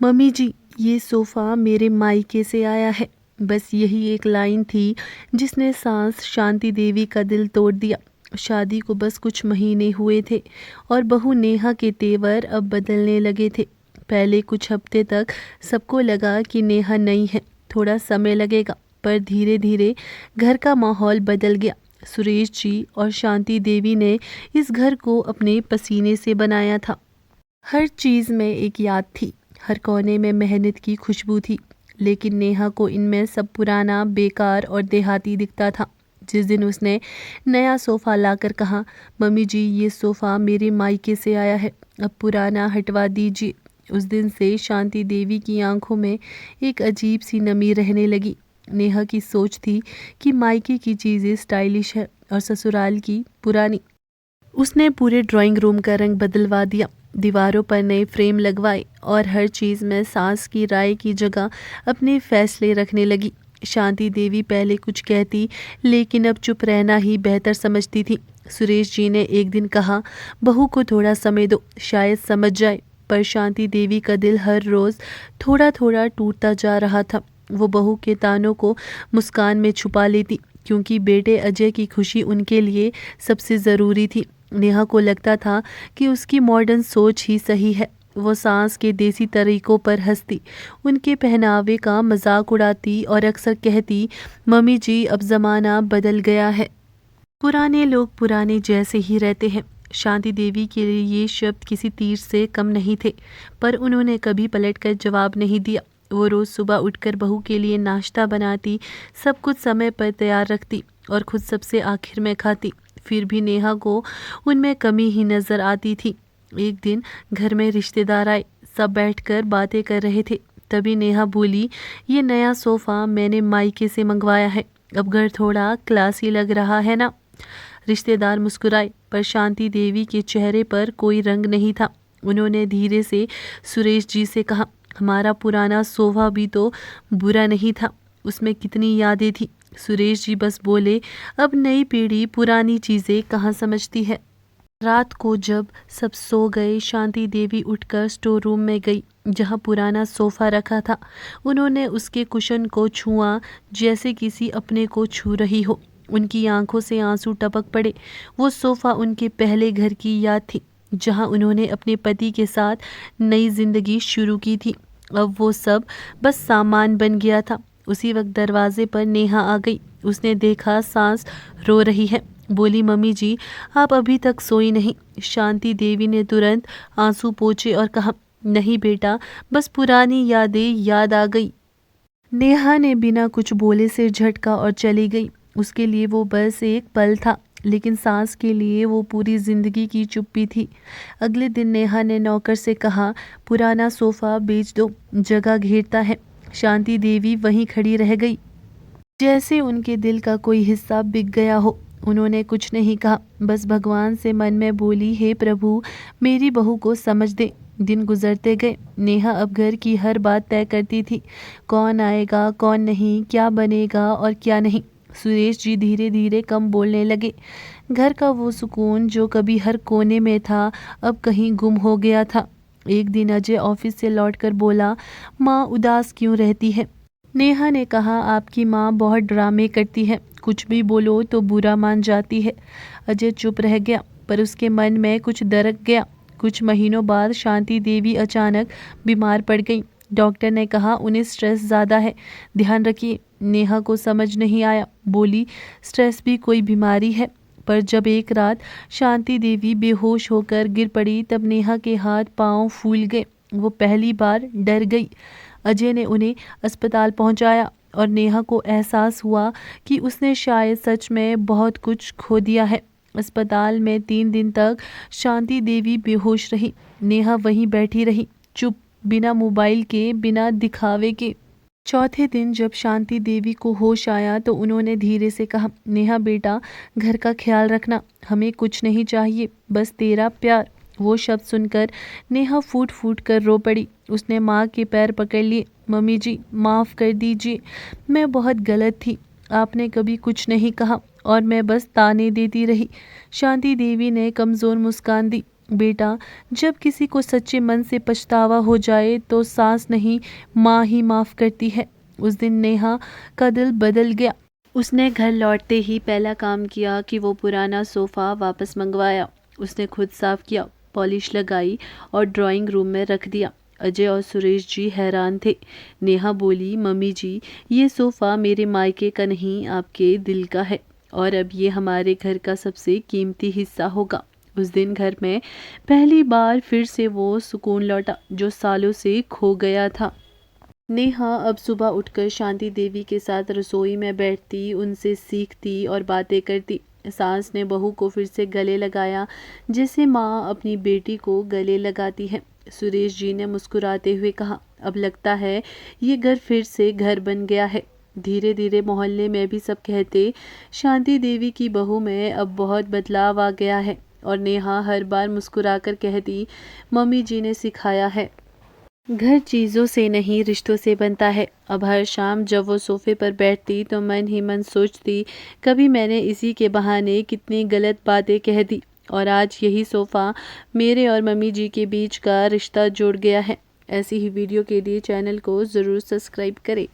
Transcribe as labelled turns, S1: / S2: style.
S1: Mummy जी, ये sofa मेरे मायके से आया है। बस यही एक लाइन थी जिसने सास शांति देवी का दिल तोड़ दिया। शादी को बस कुछ महीने हुए थे और बहू नेहा के तेवर अब बदलने लगे थे। पहले कुछ हफ्ते तक सबको लगा कि नेहा नई है, थोड़ा समय लगेगा, पर धीरे धीरे घर का माहौल बदल गया। सुरेश जी और शांति देवी ने इस घर को अपने पसीने से बनाया था। हर चीज़ में एक याद थी, हर कोने में मेहनत की खुशबू थी। लेकिन नेहा को इनमें सब पुराना, बेकार और देहाती दिखता था। जिस दिन उसने नया सोफ़ा लाकर कहा, मम्मी जी ये सोफ़ा मेरे मायके से आया है, अब पुराना हटवा दीजिए, उस दिन से शांति देवी की आंखों में एक अजीब सी नमी रहने लगी। नेहा की सोच थी कि मायके की चीज़ें स्टाइलिश है और ससुराल की पुरानी। उसने पूरे ड्राइंग रूम का रंग बदलवा दिया, दीवारों पर नए फ्रेम लगवाए और हर चीज़ में सास की राय की जगह अपने फैसले रखने लगी। शांति देवी पहले कुछ कहती, लेकिन अब चुप रहना ही बेहतर समझती थी। सुरेश जी ने एक दिन कहा, बहू को थोड़ा समय दो, शायद समझ जाए। पर शांति देवी का दिल हर रोज़ थोड़ा थोड़ा टूटता जा रहा था। वो बहू के तानों को मुस्कान में छुपा लेती, क्योंकि बेटे अजय की खुशी उनके लिए सबसे ज़रूरी थी। नेहा को लगता था कि उसकी मॉडर्न सोच ही सही है। वो सास के देसी तरीकों पर हंसती, उनके पहनावे का मजाक उड़ाती और अक्सर कहती, मम्मी जी अब ज़माना बदल गया है, पुराने लोग पुराने जैसे ही रहते हैं। शांति देवी के लिए ये शब्द किसी तीर से कम नहीं थे, पर उन्होंने कभी पलटकर जवाब नहीं दिया। वो रोज़ सुबह उठकर बहू के लिए नाश्ता बनाती, सब कुछ समय पर तैयार रखती और खुद सबसे आखिर में खाती। फिर भी नेहा को उनमें कमी ही नज़र आती थी। एक दिन घर में रिश्तेदार आए, सब बैठकर बातें कर रहे थे। तभी नेहा बोली, ये नया सोफ़ा मैंने मायके से मंगवाया है, अब घर थोड़ा क्लासी लग रहा है ना। रिश्तेदार मुस्कुराए, पर शांति देवी के चेहरे पर कोई रंग नहीं था। उन्होंने धीरे से सुरेश जी से कहा, हमारा पुराना सोफ़ा भी तो बुरा नहीं था, उसमें कितनी यादें थी। सुरेश जी बस बोले, अब नई पीढ़ी पुरानी चीज़ें कहाँ समझती है। रात को जब सब सो गए, शांति देवी उठकर स्टोर रूम में गई, जहाँ पुराना सोफ़ा रखा था। उन्होंने उसके कुशन को छुआ, जैसे किसी अपने को छू रही हो। उनकी आंखों से आंसू टपक पड़े। वो सोफ़ा उनके पहले घर की याद थी, जहाँ उन्होंने अपने पति के साथ नई जिंदगी शुरू की थी। अब वो सब बस सामान बन गया था। उसी वक्त दरवाजे पर नेहा आ गई। उसने देखा सांस रो रही है, बोली, मम्मी जी आप अभी तक सोई नहीं। शांति देवी ने तुरंत आंसू पोंछे और कहा, नहीं बेटा, बस पुरानी यादें याद आ गई। नेहा ने बिना कुछ बोले सिर झटका और चली गई। उसके लिए वो बस एक पल था, लेकिन सास के लिए वो पूरी जिंदगी की चुप्पी थी। अगले दिन नेहा ने नौकर से कहा, पुराना सोफ़ा बेच दो, जगह घेरता है। शांति देवी वहीं खड़ी रह गई, जैसे उनके दिल का कोई हिस्सा बिक गया हो। उन्होंने कुछ नहीं कहा, बस भगवान से मन में बोली, हे प्रभु मेरी बहू को समझ दे। दिन गुजरते गए। नेहा अब घर की हर बात तय करती थी, कौन आएगा कौन नहीं, क्या बनेगा और क्या नहीं। सुरेश जी धीरे धीरे कम बोलने लगे। घर का वो सुकून जो कभी हर कोने में था, अब कहीं गुम हो गया था। एक दिन अजय ऑफिस से लौटकर बोला, माँ उदास क्यों रहती है। नेहा ने कहा, आपकी माँ बहुत ड्रामे करती है, कुछ भी बोलो तो बुरा मान जाती है। अजय चुप रह गया, पर उसके मन में कुछ दरक गया। कुछ महीनों बाद शांति देवी अचानक बीमार पड़ गई। डॉक्टर ने कहा, उन्हें स्ट्रेस ज़्यादा है, ध्यान रखिए। नेहा को समझ नहीं आया, बोली, स्ट्रेस भी कोई बीमारी है। पर जब एक रात शांति देवी बेहोश होकर गिर पड़ी, तब नेहा के हाथ पांव फूल गए। वो पहली बार डर गई। अजय ने उन्हें अस्पताल पहुंचाया और नेहा को एहसास हुआ कि उसने शायद सच में बहुत कुछ खो दिया है। अस्पताल में 3 दिन तक शांति देवी बेहोश रही। नेहा वहीं बैठी रही, चुप, बिना मोबाइल के, बिना दिखावे के। चौथे दिन जब शांति देवी को होश आया तो उन्होंने धीरे से कहा, नेहा बेटा, घर का ख्याल रखना, हमें कुछ नहीं चाहिए, बस तेरा प्यार। वो शब्द सुनकर नेहा फूट फूट कर रो पड़ी। उसने माँ के पैर पकड़ लिए, मम्मी जी माफ़ कर दीजिए, मैं बहुत गलत थी, आपने कभी कुछ नहीं कहा और मैं बस ताने देती रही। शांति देवी ने कमज़ोर मुस्कान दी। बेटा, जब किसी को सच्चे मन से पछतावा हो जाए तो सास नहीं माँ ही माफ़ करती है। उस दिन नेहा का दिल बदल गया। उसने घर लौटते ही पहला काम किया कि वो पुराना सोफ़ा वापस मंगवाया। उसने खुद साफ़ किया, पॉलिश लगाई और ड्राइंग रूम में रख दिया। अजय और सुरेश जी हैरान थे। नेहा बोली, मम्मी जी, ये सोफ़ा मेरे मायके का नहीं, आपके दिल का है और अब ये हमारे घर का सबसे कीमती हिस्सा होगा। उस दिन घर में पहली बार फिर से वो सुकून लौटा जो सालों से खो गया था। नेहा अब सुबह उठकर शांति देवी के साथ रसोई में बैठती, उनसे सीखती और बातें करती। सास ने बहू को फिर से गले लगाया जैसे माँ अपनी बेटी को गले लगाती है। सुरेश जी ने मुस्कुराते हुए कहा, अब लगता है ये घर फिर से घर बन गया है। धीरे धीरे मोहल्ले में भी सब कहते, शांति देवी की बहू में अब बहुत बदलाव आ गया है। और नेहा हर बार मुस्कुराकर कहती, मम्मी जी ने सिखाया है, घर चीज़ों से नहीं रिश्तों से बनता है। अब हर शाम जब वो सोफे पर बैठती तो मन ही मन सोचती, कभी मैंने इसी के बहाने कितनी गलत बातें कह दी और आज यही सोफ़ा मेरे और मम्मी जी के बीच का रिश्ता जोड़ गया है। ऐसी ही वीडियो के लिए चैनल को ज़रूर सब्सक्राइब करें।